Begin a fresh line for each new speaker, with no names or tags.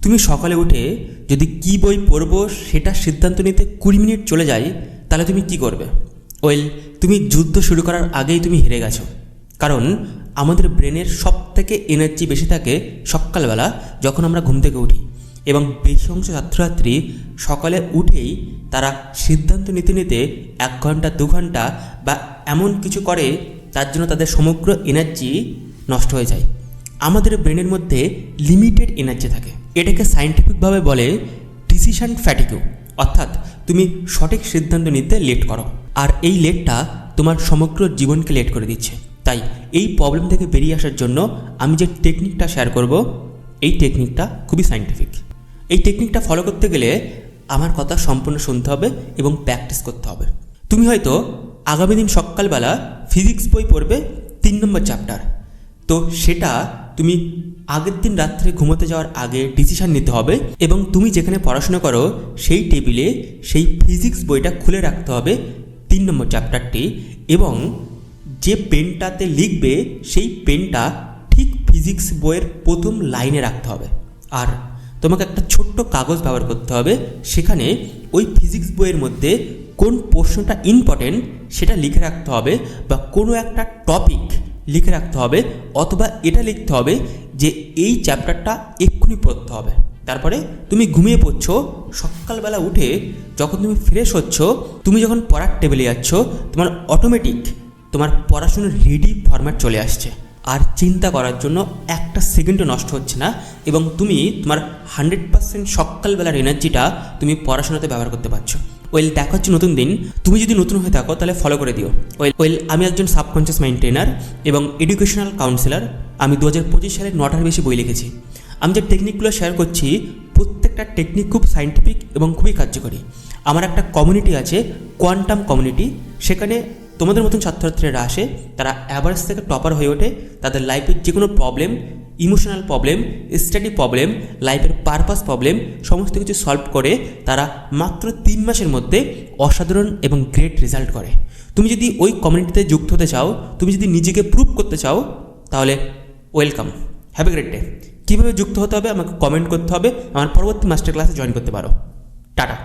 তুমি সকালে উঠে যদি কী বই পড়বো সেটা সিদ্ধান্ত নিতে 20 মিনিট চলে যায়, তাহলে তুমি কি করবে? তুমি যুদ্ধ শুরু করার আগেই তুমি হেরে গেছো। কারণ আমাদের ব্রেনের সব থেকে এনার্জি বেশি থাকে সকালবেলা, যখন আমরা ঘুম থেকে উঠি। এবং বেশি অংশ ছাত্রছাত্রী সকালে উঠেই তারা সিদ্ধান্ত নিতে নিতে 1 ঘন্টা 2 ঘন্টা বা এমন কিছু করে, তার জন্য তাদের সমগ্র এনার্জি নষ্ট হয়ে যায়। আমাদের ব্রেনের মধ্যে লিমিটেড এনার্জি থাকে। এটাকে সায়েন্টিফিকভাবে বলে ডিসিশন ফ্যাটিগু, অর্থাৎ তুমি সঠিক সিদ্ধান্ত নিতে লেট করো। আর এই লেটটা তোমার সমগ্র জীবনকে লেট করে দিচ্ছে। তাই এই প্রবলেম থেকে বেরিয়ে আসার জন্য আমি যে টেকনিকটা শেয়ার করব, এই টেকনিকটা খুবই সায়েন্টিফিক। এই টেকনিকটা ফলো করতে গেলে আমার কথা সম্পূর্ণ শুনতে হবে এবং প্র্যাকটিস করতে হবে। তুমি হয়তো আগামী দিন সকালবেলা ফিজিক্স বই পড়বে 3 নম্বর চ্যাপ্টার। তো সেটা তুমি আগের দিন রাত্রে ঘুমোতে যাওয়ার আগে ডিসিশন নিতে হবে এবং তুমি যেখানে পড়াশোনা করো সেই টেবিলে সেই ফিজিক্স বইটা খুলে রাখতে হবে 3 নম্বর চ্যাপ্টারটি, এবং যে পেনটাতে লিখবে সেই পেনটা ঠিক ফিজিক্স বইয়ের প্রথম লাইনে রাখতে হবে। আর তোমাকে একটা ছোট্ট কাগজ ব্যবহার করতে হবে, সেখানে ওই ফিজিক্স বইয়ের মধ্যে কোন প্রশ্নটা ইম্পর্টেন্ট সেটা লিখে রাখতে হবে, বা কোনো একটা টপিক লিখে রাখতে হবে, অথবা এটা লিখতে হবে যে এই চ্যাপ্টারটা এক্ষুনি পড়তে হবে। তারপরে তুমি ঘুমিয়ে পড়ছো, সকালবেলা উঠে যখন তুমি ফ্রেশ হচ্ছ, তুমি যখন পড়ার টেবিলে যাচ্ছ, তোমার অটোমেটিক তোমার পড়াশোনার রেডি ফরম্যাট চলে আসছে। আর চিন্তা করার জন্য একটা সেকেন্ডও নষ্ট হচ্ছে না, এবং তুমি তোমার 100% সকালবেলার এনার্জিটা তুমি পড়াশোনাতে ব্যবহার করতে পারছো। দেখা হচ্ছে নতুন দিন। তুমি যদি নতুন হয়ে থাকো তাহলে ফলো করে দিও। আমি একজন সাবকনসিয়াস মাইন্ড ট্রেনার এবং এডুকেশনাল কাউন্সিলর। আমি 2025 সালে 9টার বেশি বই লিখেছি। আমি যে টেকনিকগুলো শেয়ার করছি, প্রত্যেকটা টেকনিক খুব সায়েন্টিফিক এবং খুবই কার্যকরী। আমার একটা কমিউনিটি আছে, কোয়ান্টাম কমিউনিটি। সেখানে তোমাদের মতন ছাত্রছাত্রীরা আসে, তারা অ্যাভারেজ থেকে টপার হয়ে ওঠে। তাদের লাইফের যে কোনো problem, emotional problem, study problem, লাইফের পারপাস প্রবলেম, সমস্ত কিছু সলভ করে তারা মাত্র 3 মাসের মধ্যে অসাধারণ এবং গ্রেট রেজাল্ট করে। তুমি যদি ওই কমিউনিটিতে যুক্ত হতে চাও, তুমি যদি নিজেকে প্রুভ করতে চাও, তাহলে welcome, have a great day. কীভাবে যুক্ত হতে হবে আমাকে কমেন্ট করতে হবে। আমার পরবর্তী মাস্টার ক্লাসে জয়েন করতে পারো। টাটা।